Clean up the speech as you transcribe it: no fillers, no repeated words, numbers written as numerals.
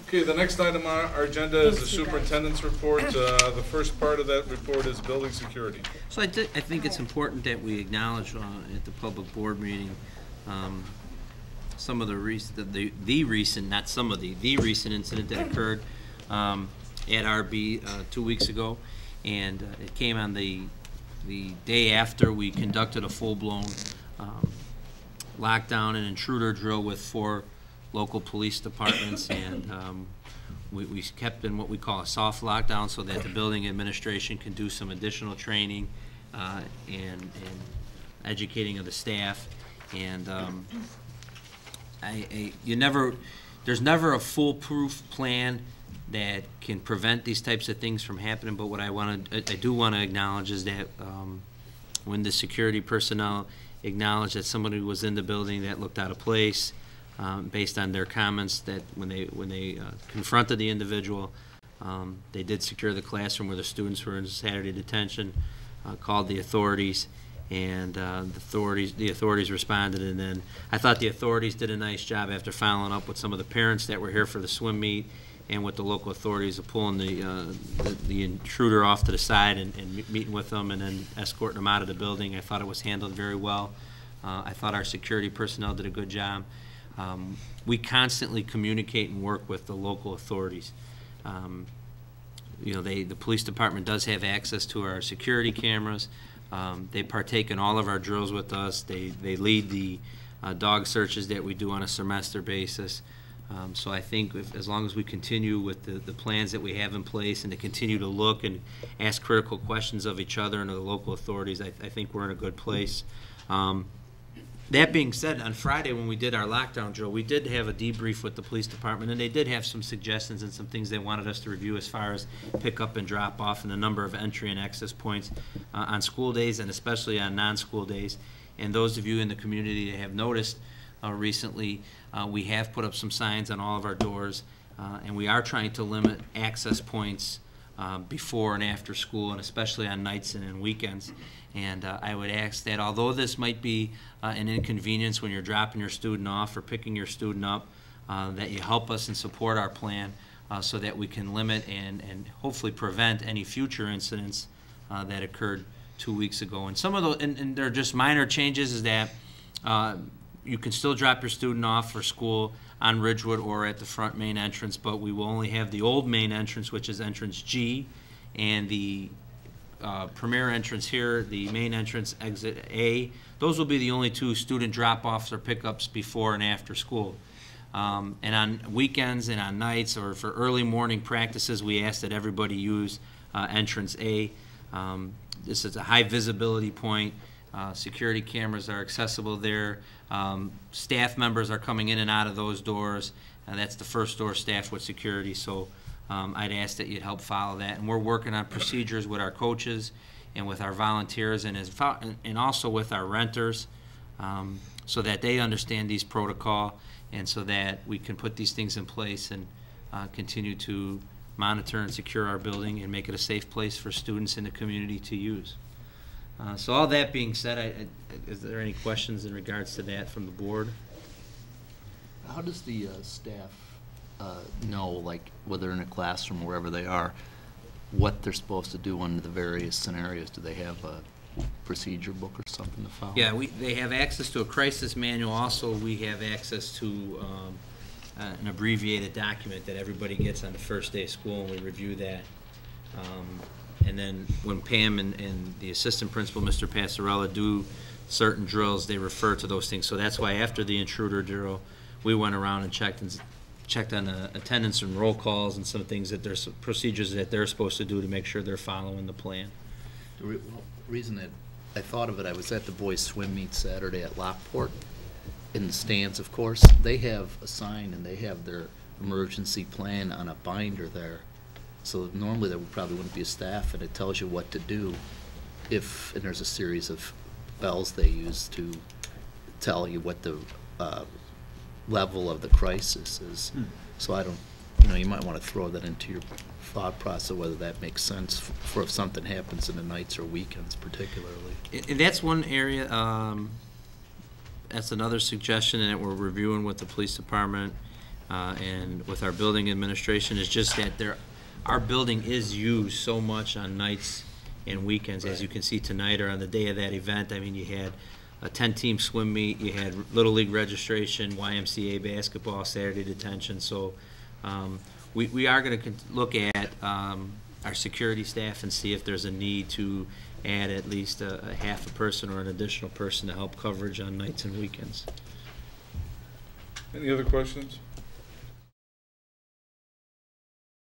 Okay, the next item on our agenda is the superintendent's report. The first part of that report is building security. So I think it's important that we acknowledge at the public board meeting some of the recent, the recent incident that occurred at RB 2 weeks ago, and it came on the day after we conducted a full-blown lockdown and intruder drill with 4 local police departments, and we kept in what we call a soft lockdown so that the building administration can do some additional training and educating of the staff. And there's never a foolproof plan that can prevent these types of things from happening. But what I do want to acknowledge is that when the security personnel acknowledged that somebody was in the building that looked out of place, based on their comments, that when they confronted the individual, they did secure the classroom where the students were in Saturday detention, called the authorities, and the authorities responded. And then I thought the authorities did a nice job after following up with some of the parents that were here for the swim meet and with the local authorities of pulling the intruder off to the side and meeting with them and then escorting them out of the building. I thought it was handled very well. I thought our security personnel did a good job. We constantly communicate and work with the local authorities. You know, the police department does have access to our security cameras. They partake in all of our drills with us. They lead the dog searches that we do on a semester basis. So I think as long as we continue with the plans that we have in place and to continue to look and ask critical questions of each other and of the local authorities, I think we're in a good place. That being said, on Friday when we did our lockdown drill, we did have a debrief with the police department, and they did have some suggestions and some things they wanted us to review as far as pick up and drop off and the number of entry and access points on school days and especially on non-school days. And those of you in the community that have noticed recently, we have put up some signs on all of our doors, and we are trying to limit access points before and after school, and especially on nights and in weekends. And I would ask that although this might be an inconvenience when you're dropping your student off or picking your student up, that you help us and support our plan so that we can limit and hopefully prevent any future incidents that occurred 2 weeks ago. And some of those, and they're just minor changes, is that you can still drop your student off for school on Ridgewood or at the front main entrance, but we will only have the old main entrance, which is entrance G, and the premier entrance here, the main entrance exit A. Those will be the only 2 student drop-offs or pickups before and after school. And on weekends and on nights or for early morning practices, we ask that everybody use entrance A. This is a high visibility point. Security cameras are accessible there. Staff members are coming in and out of those doors. That's the first door staffed with security. So I'd ask that you'd help follow that. And we're working on procedures with our coaches and with our volunteers and also with our renters so that they understand these protocol and so that we can put these things in place and continue to monitor and secure our building and make it a safe place for students in the community to use. So all that being said, is there any questions in regards to that from the board? How does the staff know, like whether in a classroom or wherever they are, what they're supposed to do under the various scenarios? Do they have a procedure book or something to follow? Yeah, they have access to a crisis manual. Also, we have access to an abbreviated document that everybody gets on the first day of school, and we review that. And then when Pam and the assistant principal, Mr. Passarella, do certain drills, they refer to those things. So that's why after the intruder drill, we went around and checked on the attendance and roll calls and some things that there's procedures that they're supposed to do to make sure they're following the plan. The reason that I thought of it, I was at the boys' swim meet Saturday at Lockport. In the stands, of course, they have a sign and they have their emergency plan on a binder there. So normally there probably wouldn't be a staff, and it tells you what to do if, and there's a series of bells they use to tell you what the level of the crisis is. So I don't, you might want to throw that into your thought process, whether that makes sense for if something happens in the nights or weekends particularly. And that's one area, that's another suggestion that we're reviewing with the police department. and with our building administration, is just that our building is used so much on nights and weekends, as you can see tonight, or on the day of that event. I mean, you had a 10-team swim meet, you had Little League registration, YMCA basketball, Saturday detention, so we are going to look at our security staff and see if there's a need to add at least a half a person or an additional person to help coverage on nights and weekends. Any other questions?